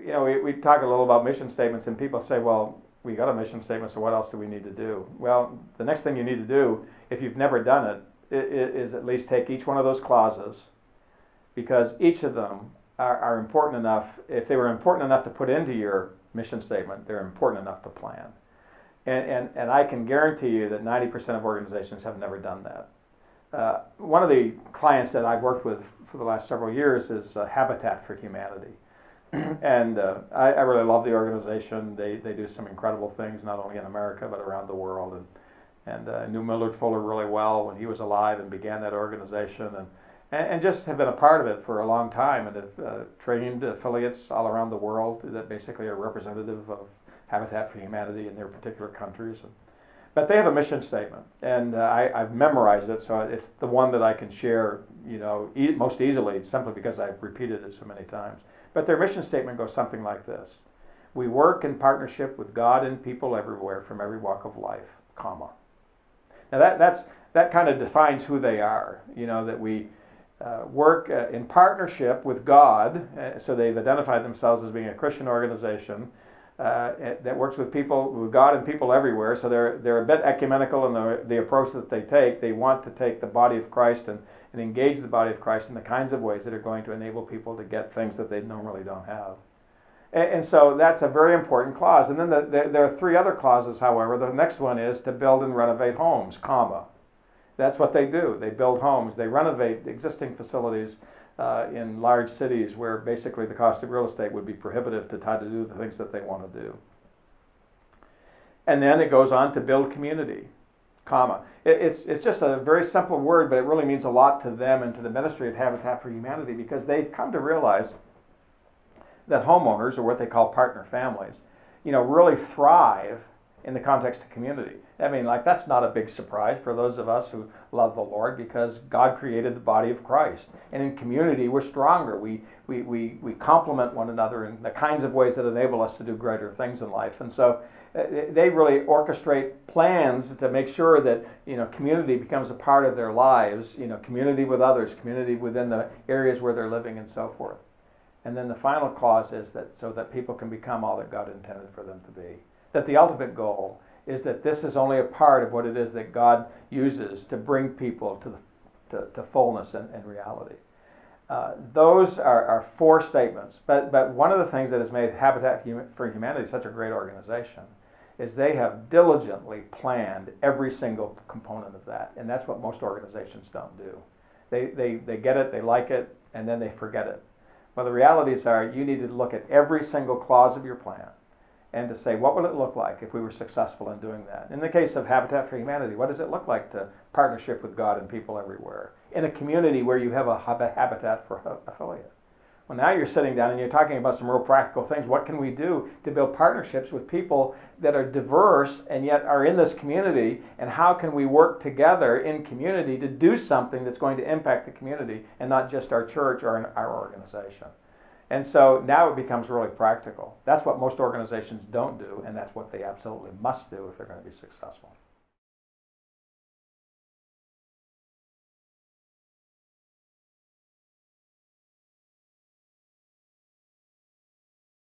we talk a little about mission statements, and people say, well, we got a mission statement, so what else do we need to do? Well, the next thing you need to do, if you've never done it, is at least take each one of those clauses, because each of them are important enough. If they were important enough to put into your mission statement, they're important enough to plan. And I can guarantee you that 90% of organizations have never done that. One of the clients that I've worked with for the last several years is Habitat for Humanity. And I really love the organization. They do some incredible things, not only in America, but around the world. And I knew Millard Fuller really well when he was alive and began that organization. And just have been a part of it for a long time, and have trained affiliates all around the world that basically are representative of Habitat for Humanity in their particular countries. But they have a mission statement, and I've memorized it, so it's the one that I can share, most easily, simply because I've repeated it so many times. But their mission statement goes something like this: we work in partnership with God and people everywhere from every walk of life, comma. Now that kind of defines who they are, that we work in partnership with God, so they've identified themselves as being a Christian organization that works with God and people everywhere. So they're a bit ecumenical in the approach that they take. They want to take the body of Christ and engage the body of Christ in the kinds of ways that are going to enable people to get things that they normally don't have. And so that's a very important clause. And then there are three other clauses, however. The next one is to build and renovate homes, comma. That's what they do. They build homes. They renovate existing facilities in large cities where basically the cost of real estate would be prohibitive to try to do the things that they want to do. And then it goes on to build community, comma. It's just a very simple word, but it really means a lot to them and to the ministry of Habitat for Humanity, because they've come to realize that homeowners, or what they call partner families, really thrive in the context of community. I mean, that's not a big surprise for those of us who love the Lord, because God created the body of Christ. And in community, we're stronger. We complement one another in the kinds of ways that enable us to do greater things in life. And so they really orchestrate plans to make sure that, community becomes a part of their lives, community with others, community within the areas where they're living, and so forth. And then the final clause is that so that people can become all that God intended for them to be. That the ultimate goal is that this is only a part of what it is that God uses to bring people to fullness and reality. Those are four statements. But one of the things that has made Habitat for Humanity such a great organization is they have diligently planned every single component of that. And that's what most organizations don't do. They get it, they like it, and then they forget it. Well, the realities are you need to look at every single clause of your plan and to say, what would it look like if we were successful in doing that? In the case of Habitat for Humanity, what does it look like to partnership with God and people everywhere in a community where you have a Habitat for affiliate? Well, now you're sitting down and you're talking about some real practical things. What can we do to build partnerships with people that are diverse and yet are in this community? And how can we work together in community to do something that's going to impact the community and not just our church or our organization? And so now it becomes really practical. That's what most organizations don't do, and that's what they absolutely must do if they're going to be successful.